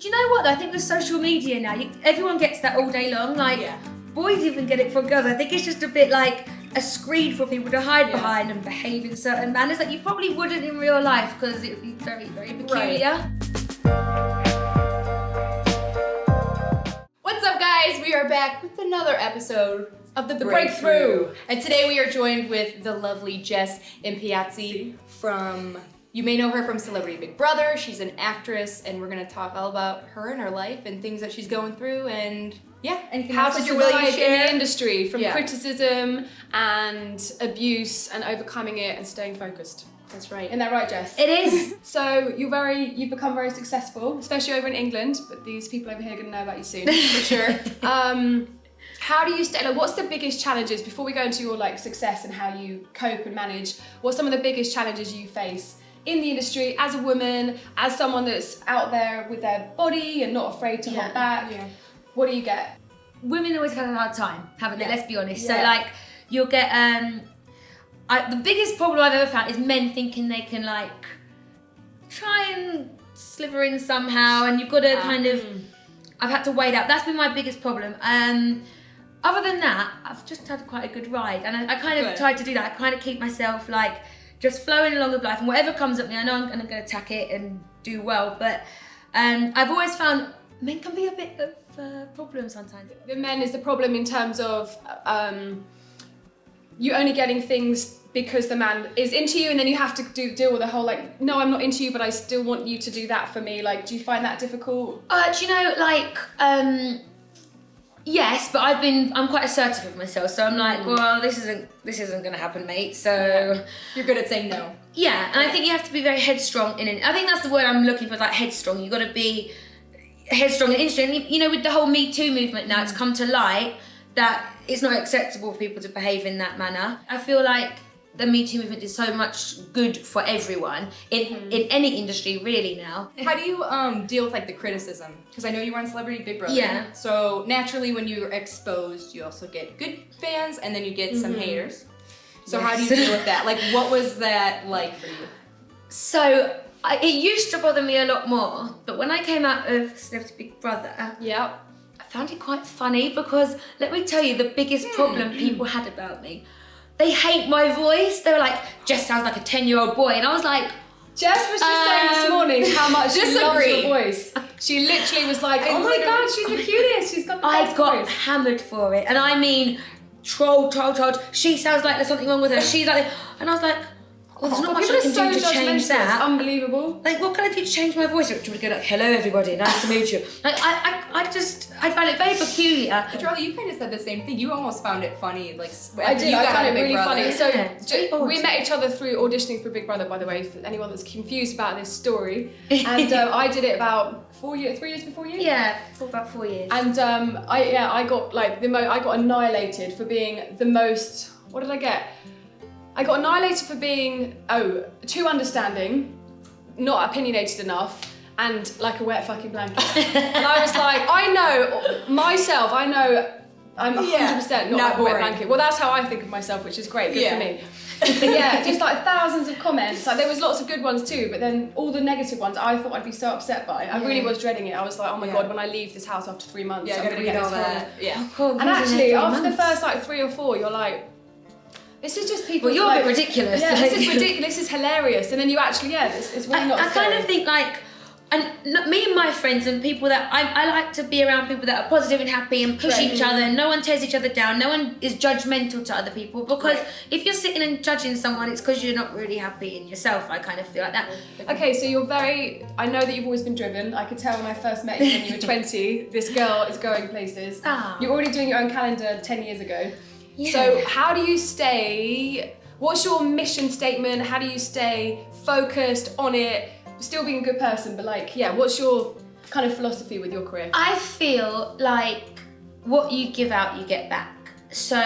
Do you know what though? I think with social media now, everyone gets that all day long. Like, boys even get it from girls. I think it's just a bit like a screen for people to hide behind and behave in certain manners that you probably wouldn't in real life because it would be very, very peculiar. What's up, guys? We are back with another episode of the Breakthrough. And today we are joined with the lovely Jess Impiazzi from, you may know her from Celebrity Big Brother. She's an actress, and we're gonna talk all about her and her life and things that she's going through, and anything how else to that you're willing to survive in share the industry from criticism and abuse and overcoming it and staying focused. That's right. Isn't that right, Jess? It is. So you've become very successful, especially over in England, but these people over here are gonna know about you soon, for sure. How do you stay, like, what's the biggest challenges, before we go into your like success and how you cope and manage, what's some of the biggest challenges you face in the industry as a woman, as someone that's out there with their body and not afraid to hold back? What do you get? Women always have a hard time, haven't they? Let's be honest. Yeah. So like, you'll get, the biggest problem I've ever found is men thinking they can like, try and sliver in somehow, and you've got to kind of, I've had to wait out. That's been my biggest problem. Other than that, I've just had quite a good ride, and I kind of tried to do that. I kind of keep myself like, just flowing along with life, and whatever comes at me, I know I'm going to attack it and do well, but I've always found men can be a bit of a problem sometimes. The men is the problem in terms of you only getting things because the man is into you, and then you have to deal with the whole like, no, I'm not into you, but I still want you to do that for me. Like, do you find that difficult? Do you know, like, yes, but I'm quite assertive with myself, so I'm like, well, this isn't gonna happen, mate. So You're good at saying no. Yeah, and I think you have to be very headstrong in it. I think that's the word I'm looking for, like headstrong. You got to be headstrong and interesting. And you know, with the whole Me Too movement now, it's come to light that it's not acceptable for people to behave in that manner. I feel like the Me Too movement is so much good for everyone in any industry really now. How do you deal with like the criticism? Because I know you were on Celebrity Big Brother. Yeah. So naturally, when you're exposed, you also get good fans, and then you get some haters. So how do you deal with that? Like, what was that like for you? So it used to bother me a lot more, but when I came out of Celebrity Big Brother, I found it quite funny, because let me tell you the biggest problem people had about me. They hate my voice. They were like, Jess sounds like a 10-year-old boy. And I was like, Jess was just saying this morning how much she loves your voice. She literally was like, oh my God, she's the cutest. She's got the best I got voice. hammered for it. And I mean, trolled. She sounds like there's something wrong with her. She's like, and I was like, well, there's not much I can do to change that. It's unbelievable. Like, what can I do to change my voice? Do you go like, hello everybody, nice to meet you. Like, I find it very peculiar. Charlie, you kind of said the same thing. You almost found it funny, like I did. I found it really funny. So Yeah. we met each other through auditioning for Big Brother, by the way, for anyone that's confused about this story. And I did it about 3 years before you. Yeah, for about 4 years. And I got like I got annihilated for being the most. What did I get? I got annihilated for being too understanding, not opinionated enough, and like a wet fucking blanket. And I was like, I know myself. I know I'm 100% not like a wet blanket. Well, that's how I think of myself, which is great. Good for me. But just like thousands of comments. Like there was lots of good ones too, but then all the negative ones, I thought I'd be so upset by. I really was dreading it. I was like, oh my God, when I leave this house after 3 months, I'm gonna get this horrible. Yeah. Oh, And actually, after the first like 3 or 4, you're like, this is just people. Well, you're a bit ridiculous. Yeah, this is ridiculous. This is hilarious. And then you actually, it's really not. I kind of think like, and me and my friends and people that I like to be around people that are positive and happy and push each other, and no one tears each other down. No one is judgmental to other people, because if you're sitting and judging someone, it's because you're not really happy in yourself. I kind of feel like that. Okay, so I know that you've always been driven. I could tell when I first met you when you were 20, this girl is going places. You're already doing your own calendar 10 years ago. Yeah. So how do you stay, what's your mission statement? How do you stay focused on it, still being a good person, but like, what's your kind of philosophy with your career? I feel like what you give out, you get back. So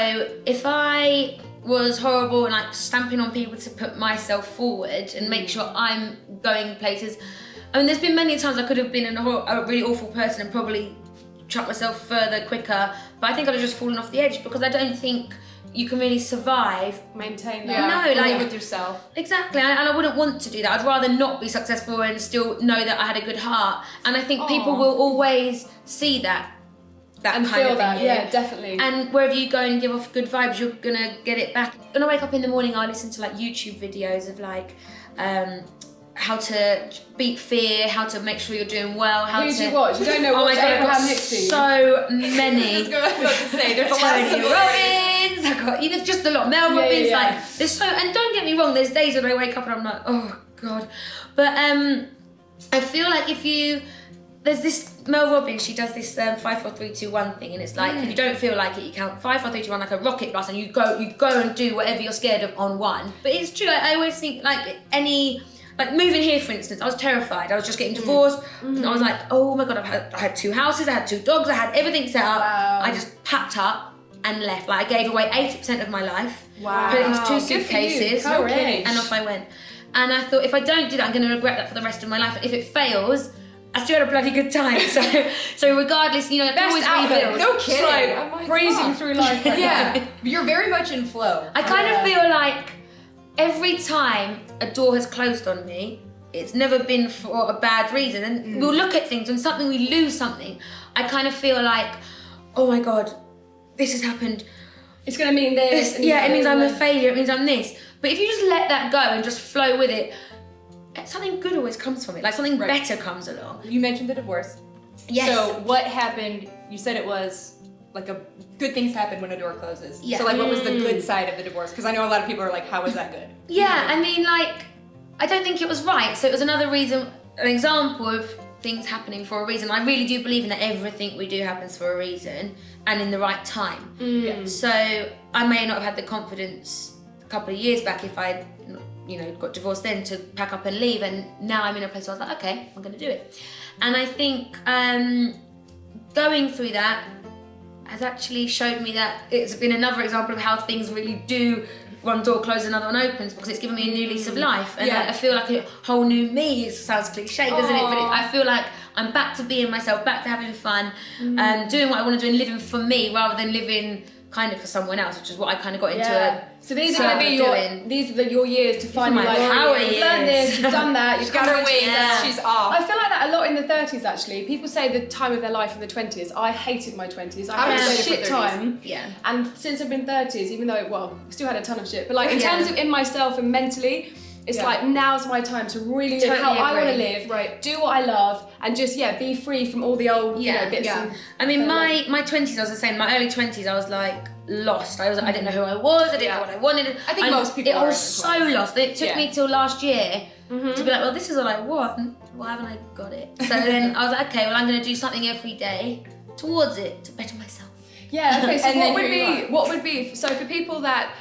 if I was horrible and like stamping on people to put myself forward and make sure I'm going places, I mean, there's been many times I could have been a really awful person and probably chuck myself further quicker, but I think I'd have just fallen off the edge, because I don't think you can really survive. Maintain that. Yeah. No, live with yourself. Exactly, and I wouldn't want to do that. I'd rather not be successful and still know that I had a good heart. And I think people will always see that and kind feel of that, in you. yeah, definitely. And wherever you go and give off good vibes, you're gonna get it back. When I wake up in the morning, I listen to like YouTube videos of like how to beat fear, how to make sure you're doing well. Who do you watch? You don't know what Abraham Nix do. So many. I was about to say, there's a lot Tony of Robbins. I got just a lot. Mel Robbins. Yeah. Like there's so. And don't get me wrong. There's days when I wake up and I'm like, oh god. But I feel like there's this Mel Robbins, she does this 5, 4, 3, 2, 1 thing, and it's like if you don't feel like it, you count 5, 4, 3, 2, 1 like a rocket blast, and you go and do whatever you're scared of on one. But it's true. I always think like moving here, for instance, I was terrified. I was just getting divorced, and I was like, oh my god, I had 2 houses, I had 2 dogs, I had everything set up. Wow. I just packed up and left. Like I gave away 80% of my life. Wow. Put it into 2 Good for you. suitcases, Courage. and off I went. And I thought, if I don't do that, I'm going to regret that for the rest of my life. And if it fails, I still had a bloody good time. So regardless, I can always rebuild. No kidding. It's like breezing through life. Yeah, you're very much in flow. I kind of feel like every time a door has closed on me, it's never been for a bad reason. And we'll look at things, when we lose something, I kind of feel like, oh my God, this has happened. It's going to mean this. It means I'm a failure, it means I'm this. But if you just let that go and just flow with it, something good always comes from it. Like something better comes along. You mentioned the divorce. Yes. So what happened? You said it was like good things happen when a door closes. Yeah. So like what was the good side of the divorce? Because I know a lot of people are like, how was that good? Yeah, I mean, like, I don't think it was right. So it was another reason, an example of things happening for a reason. I really do believe in that everything we do happens for a reason and in the right time. So I may not have had the confidence a couple of years back if I got divorced then to pack up and leave, and now I'm in a place where I was like, okay, I'm gonna do it. And I think going through that has actually showed me that it's been another example of how things really do, one door closes, another one opens, because it's given me a new lease of life. And I feel like a whole new me. It sounds cliche, doesn't it? But I feel like I'm back to being myself, back to having fun, doing what I want to do and living for me rather than living kind of for someone else, which is what I kind of got into. So these are going to be your years to find my power years. You've done this, you've done that, you've got her ways. She's off. I feel like that a lot in the 30s actually. People say the time of their life in the 20s. I hated my 20s. I had a shit time. Yeah. And since I've been 30s, even though I still had a ton of shit, but like in terms of in myself and mentally, it's like now's my time to really live how I want to live, do what I love, and just be free from all the old bits. I mean, my 20s, I was the same. My early 20s, I was like lost. I didn't know who I was. I didn't know what I wanted. I think most people. I was so lost. It took me till last year to be like, well, this is all I want. Why haven't I got it? So then I was like, okay, well, I'm going to do something every day towards it to better myself. Yeah. Okay. So what would be so for people that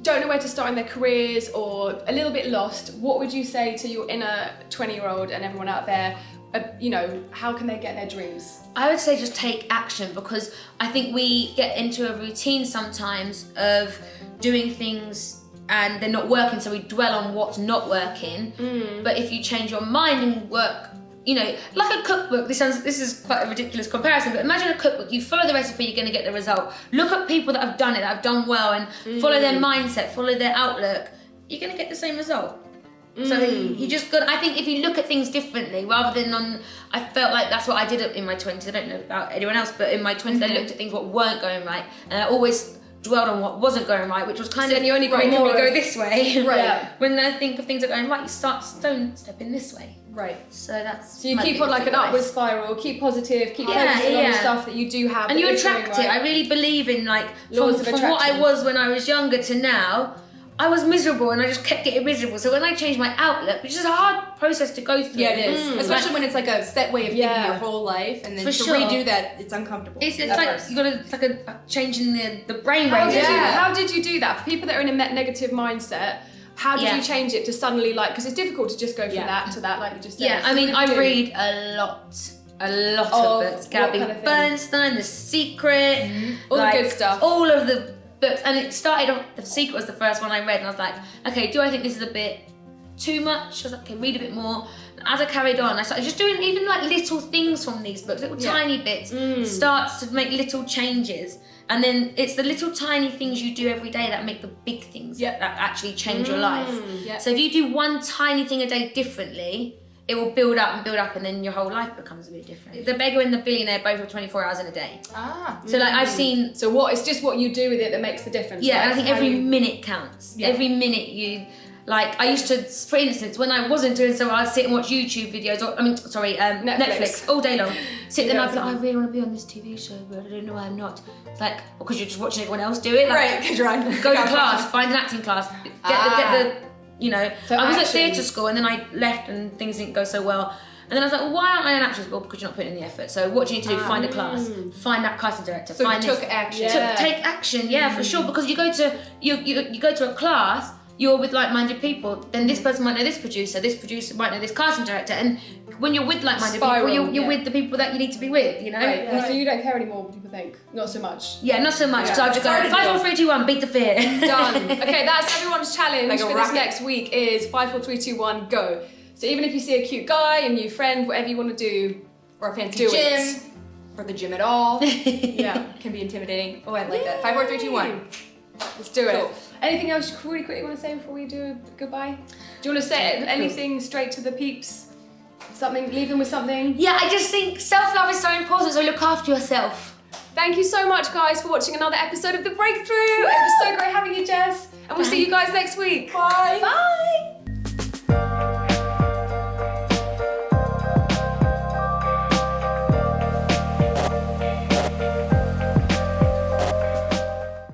don't know where to start in their careers or a little bit lost, what would you say to your inner 20-year-old and everyone out there? How can they get their dreams? I would say just take action, because I think we get into a routine sometimes of doing things and they're not working, so we dwell on what's not working. But if you change your mind and work, like a cookbook, this is quite a ridiculous comparison, but imagine a cookbook, you follow the recipe, you're going to get the result. Look at people that have done it, that have done well, and follow their mindset, follow their outlook, you're going to get the same result. So you just got, I think if you look at things differently, rather than I felt like that's what I did in my 20s, I don't know about anyone else, but in my 20s I looked at things what weren't going right, and I always dwelled on what wasn't going right, which was kind of, you only can we go this way? Right. Yeah. When I think of things that are going right, you step in this way. Right. So that's. So you keep on like an upward spiral, keep positive, keep focusing on the stuff that you do have. And you attract it. I really believe in like, laws of from attraction. what I was when I was younger to now, I was miserable and I just kept getting miserable. So when I changed my outlook, which is a hard process to go through. Yeah, it is. Especially when it's like a set way of thinking your whole life, and then to redo that, it's uncomfortable. It's like it's like a change in the brain waves. How did you do that? For people that are in a negative mindset, how did you change it to suddenly because it's difficult to just go from that to that, like you just said. Yeah, I mean, I read a lot of books. Gabby Bernstein, The Secret, all the good stuff. All of the books, and it started off, The Secret was the first one I read, and I was like, okay, do I think this is a bit too much? I was like, okay, read a bit more. And as I carried on, I started just doing even like little things from these books, little tiny bits, starts to make little changes. And then it's the little tiny things you do every day that make the big things that actually change your life. Yep. So if you do one tiny thing a day differently, it will build up and then your whole life becomes a bit different. The beggar and the billionaire both have 24 hours in a day. So like I've seen... So it's just what you do with it that makes the difference. Yeah, right? and I think every minute counts. Yeah. Every minute you... Like, I used to, for instance, when I wasn't doing so well, I'd sit and watch YouTube videos, Netflix all day long. Sit there and I'd be like, I really want to be on this TV show, but I don't know why I'm not. It's like, because you're just watching everyone else do it. Like, Right, because you're on. go to class, find an acting class, get the So I was at action. theatre school and then I left and things didn't go so well. And then I was like, well, why aren't I an actress? Well, because you're not putting in the effort. So what do you need to do? Find a class, find that casting director, So find you took action. Take action, for sure. Because you go to a class, you're with like-minded people. Then this person might know this producer might know this casting director, and when you're with like-minded people, you're with the people that you need to be with. You know. Right. Yeah. So you don't care anymore what people think. Not so much. Yeah, not so much. So I'll just go 5, 4, 3, 2, 1, beat the fear. Done. Okay, that's everyone's challenge Like a for rocket. this next week is 5, 4, 3, 2, 1, go. So even if you see a cute guy, a new friend, whatever you want to do, Or a fancy do gym. it. Or the gym at all. Yeah. Can be intimidating. Oh, I like that. 5, 4, 3, 2, 1. Let's do it. Cool. Anything else you really quickly want to say before we do a goodbye? Do you want to say anything straight to the peeps? Something, leave them with something? Yeah, I just think self-love is so important, so look after yourself. Thank you so much, guys, for watching another episode of The Breakthrough. It was so great having you, Jess. And we'll see you guys next week. Bye. Bye.